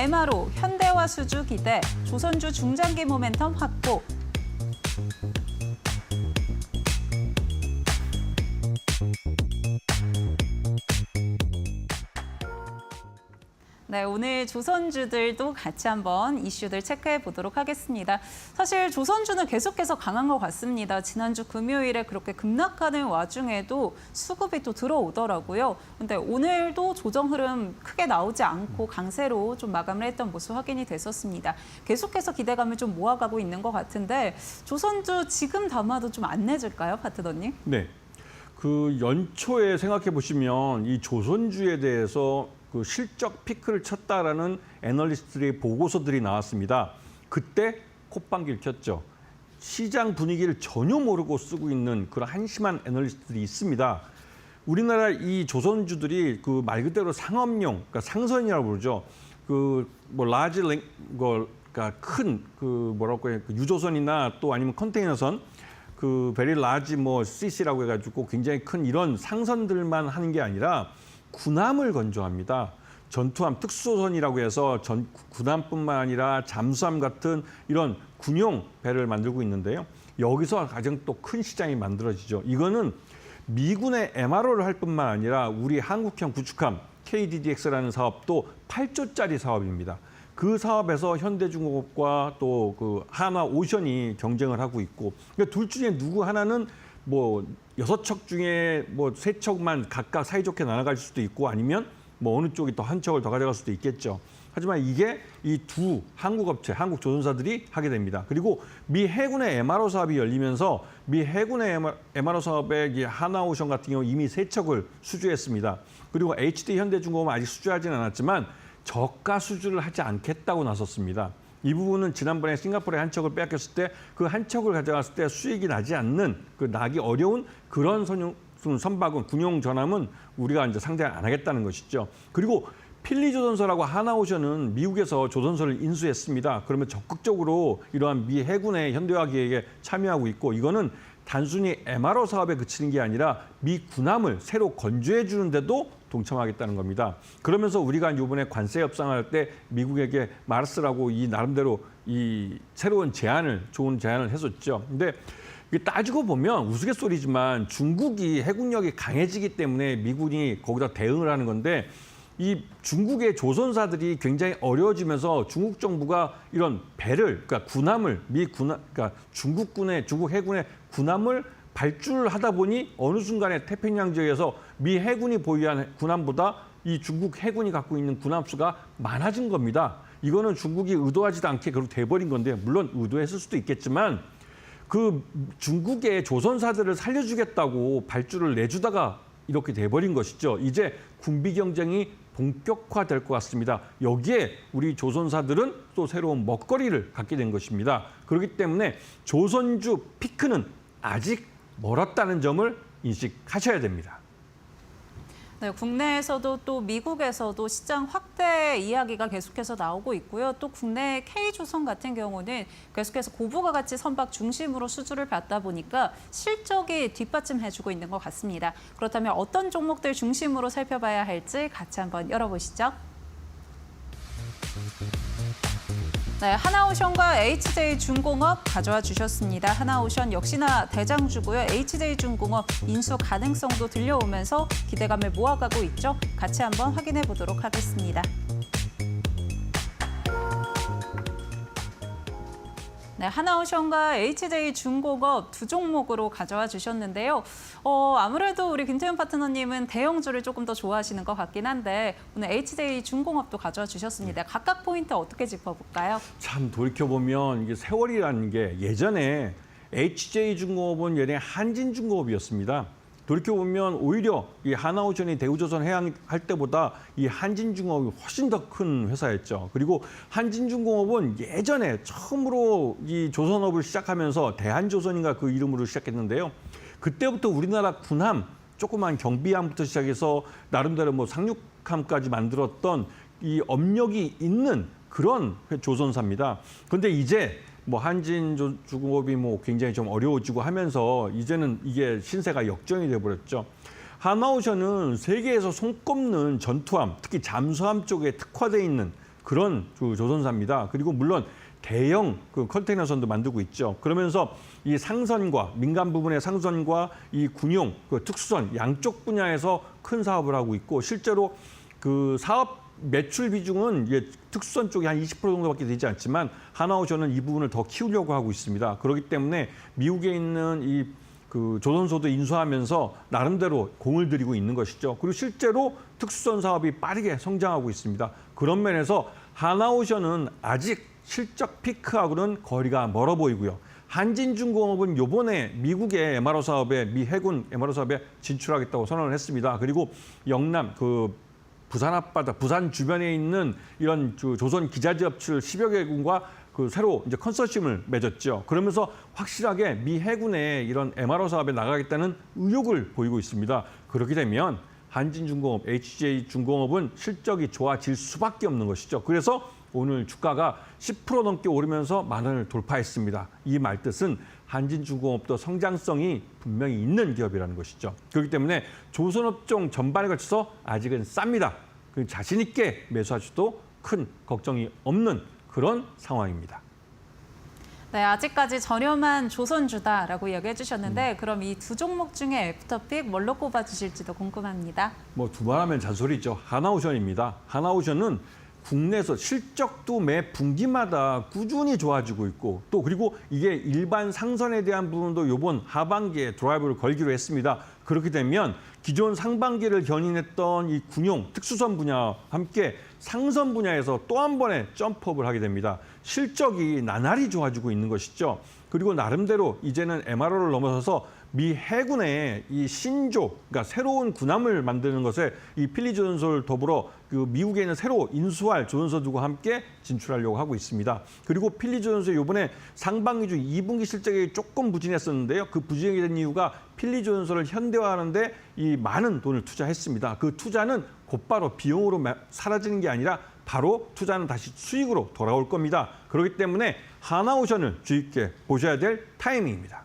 MRO, 현대화 수주 기대, 조선주 중장기 모멘텀 확보. 네, 오늘 조선주들도 같이 한번 이슈들 체크해 보도록 하겠습니다. 사실 조선주는 계속해서 강한 것 같습니다. 지난주 금요일에 그렇게 급락하는 와중에도 수급이 또 들어오더라고요. 근데 오늘도 조정 흐름 크게 나오지 않고 강세로 좀 마감을 했던 모습 확인이 됐었습니다. 계속해서 기대감을 좀 모아가고 있는 것 같은데 조선주 지금 담아도 좀 안 내줄까요, 파트너님? 네. 그 연초에 생각해 보시면 이 조선주에 대해서 그 실적 피크를 쳤다라는 애널리스트들의 보고서들이 나왔습니다. 그때 콧방귀를 켰죠. 시장 분위기를 전혀 모르고 쓰고 있는 그런 한심한 애널리스트들이 있습니다. 우리나라 이 조선주들이 그 말 그대로 상업용, 그러니까 상선이라고 부르죠. 그 뭐 라지 그러니까 큰 그 뭐라고 해요, 유조선이나 또 아니면 컨테이너선, 그 베리 라지 뭐 CC라고 해가지고 굉장히 큰 이런 상선들만 하는 게 아니라 군함을 건조합니다. 전투함, 특수선이라고 해서 군함뿐만 아니라 잠수함 같은 이런 군용 배를 만들고 있는데요. 여기서 가장 또 큰 시장이 만들어지죠. 이거는 미군의 MRO를 할 뿐만 아니라 우리 한국형 구축함 KDDX라는 사업도 8조짜리 사업입니다. 그 사업에서 현대중공업과 또 그 하나오션이 경쟁을 하고 있고, 그러니까 둘 중에 누구 하나는 뭐 6척 중에 뭐 3척만 각각 사이좋게 나눠갈 수도 있고 아니면 뭐 어느 쪽이 더 한 척을 더 가져갈 수도 있겠죠. 하지만 이게 이 두 한국 업체, 한국 조선사들이 하게 됩니다. 그리고 미 해군의 MRO 사업이 열리면서 미 해군의 MRO 사업에 하나오션 같은 경우 이미 3척을 수주했습니다. 그리고 HD 현대중공업은 아직 수주하지는 않았지만 저가 수주를 하지 않겠다고 나섰습니다. 이 부분은 지난번에 싱가포르에 한 척을 빼앗겼을 때 그 한 척을 가져갔을 때 수익이 나지 않는, 그 나기 어려운 그런 선박은, 군용 전함은 우리가 이제 상대 안 하겠다는 것이죠. 그리고 필리조선소라고 하나오션은 미국에서 조선소를 인수했습니다. 그러면 적극적으로 이러한 미 해군의 현대화 계획에 참여하고 있고, 이거는 단순히 MRO 사업에 그치는 게 아니라 미 군함을 새로 건조해 주는데도 동참하겠다는 겁니다. 그러면서 우리가 이번에 관세 협상할 때 미국에게 마르스라고 이 나름대로 이 새로운 제안을, 좋은 제안을 했었죠. 근데 따지고 보면 우스갯소리지만 중국이 해군력이 강해지기 때문에 미군이 거기다 대응을 하는 건데, 이 중국의 조선사들이 굉장히 어려워지면서 중국 정부가 이런 배를, 그러니까 군함을 그러니까 중국 해군의 군함을 발주를 하다 보니 어느 순간에 태평양 지역에서 미 해군이 보유한 군함보다 이 중국 해군이 갖고 있는 군함 수가 많아진 겁니다. 이거는 중국이 의도하지도 않게 그렇게 돼버린 건데, 물론 의도했을 수도 있겠지만 그 중국의 조선사들을 살려주겠다고 발주를 내주다가 이렇게 돼버린 것이죠. 이제 군비 경쟁이 본격화될 것 같습니다. 여기에 우리 조선사들은 또 새로운 먹거리를 갖게 된 것입니다. 그렇기 때문에 조선주 피크는 아직 멀었다는 점을 인식하셔야 됩니다. 네, 국내에서도 또 미국에서도 시장 확대 이야기가 계속해서 나오고 있고요. 또 국내 K조선 같은 경우는 계속해서 고부가 가치 선박 중심으로 수주를 받다 보니까 실적이 뒷받침해주고 있는 것 같습니다. 그렇다면 어떤 종목들 중심으로 살펴봐야 할지 같이 한번 열어보시죠. 네, 하나오션과 HJ중공업 가져와 주셨습니다. 하나오션 역시나 대장주고요. HJ중공업 인수 가능성도 들려오면서 기대감을 모아가고 있죠. 같이 한번 확인해 보도록 하겠습니다. 네, 하나오션과 HJ중공업 두 종목으로 가져와 주셨는데요. 아무래도 우리 김태훈 파트너님은 대형주를 조금 더 좋아하시는 것 같긴 한데 오늘 HJ중공업도 가져와 주셨습니다. 각각 포인트 어떻게 짚어볼까요? 참 돌이켜보면 이게 세월이라는 게, 예전에 HJ중공업은 예전에 한진중공업이었습니다. 돌이켜보면 오히려 이 하나오션이 대우조선 해양할 때보다 이 한진중공업이 훨씬 더 큰 회사였죠. 그리고 한진중공업은 예전에 처음으로 이 조선업을 시작하면서 대한조선인가 그 이름으로 시작했는데요. 그때부터 우리나라 군함, 조그만 경비함부터 시작해서 나름대로 뭐 상륙함까지 만들었던 이 업력이 있는 그런 조선사입니다. 그런데 이제 뭐 한진중공업이 뭐 굉장히 좀 어려워지고 하면서 이제는 이게 신세가 역전이 돼버렸죠. 하나오션은 세계에서 손꼽는 전투함, 특히 잠수함 쪽에 특화돼 있는 그런 그 조선사입니다. 그리고 물론 대형 그 컨테이너선도 만들고 있죠. 그러면서 이 상선과 민간 부분의 상선과 이 군용 그 특수선 양쪽 분야에서 큰 사업을 하고 있고 실제로 그 사업 매출 비중은 이제 특수선 쪽이 한 20% 정도밖에 되지 않지만 하나오션은 이 부분을 더 키우려고 하고 있습니다. 그렇기 때문에 미국에 있는 이 그 조선소도 인수하면서 나름대로 공을 들이고 있는 것이죠. 그리고 실제로 특수선 사업이 빠르게 성장하고 있습니다. 그런 면에서 하나오션은 아직 실적 피크하고는 거리가 멀어 보이고요. 한진중공업은 요번에 미국의 MRO 사업에 미 해군 MRO 사업에 진출하겠다고 선언을 했습니다. 그리고 영남 그 부산 앞바다, 부산 주변에 있는 이런 조선 기자재업체 10여 개군과 그 새로 이제 컨소시엄을 맺었죠. 그러면서 확실하게 미 해군의 이런 MRO 사업에 나가겠다는 의욕을 보이고 있습니다. 그렇게 되면 한진중공업, HJ중공업은 실적이 좋아질 수밖에 없는 것이죠. 그래서 오늘 주가가 10% 넘게 오르면서 10,000원을 돌파했습니다. 이 말뜻은 한진중공업도 성장성이 분명히 있는 기업이라는 것이죠. 그렇기 때문에 조선업종 전반에 걸쳐서 아직은 쌉니다. 자신 있게 매수하셔도 큰 걱정이 없는 그런 상황입니다. 네, 아직까지 저렴한 조선주다라고 이야기해 주셨는데 그럼 이 두 종목 중에 애프터픽 뭘로 꼽아주실지도 궁금합니다. 뭐 두말하면 잔소리죠. 하나오션입니다. 하나오션은 국내에서 실적도 매 분기마다 꾸준히 좋아지고 있고 또 그리고 이게 일반 상선에 대한 부분도 이번 하반기에 드라이브를 걸기로 했습니다. 그렇게 되면 기존 상반기를 견인했던 이 군용 특수선 분야와 함께 상선 분야에서 또 한 번의 점프업을 하게 됩니다. 실적이 나날이 좋아지고 있는 것이죠. 그리고 나름대로 이제는 MRO를 넘어서서 미 해군의 이 신조, 그러니까 새로운 군함을 만드는 것에 이 필리 조선소를 더불어 그 미국에 있는 새로 인수할 조선소들과 함께 진출하려고 하고 있습니다. 그리고 필리 조선소 이번에 상반기 중 2분기 실적이 조금 부진했었는데요. 그 부진이 된 이유가 필리 조선소를 현대화하는데 이 많은 돈을 투자했습니다. 그 투자는 곧바로 비용으로 사라지는 게 아니라 바로 투자는 다시 수익으로 돌아올 겁니다. 그렇기 때문에 하나오션을 주의 깊게 보셔야 될 타이밍입니다.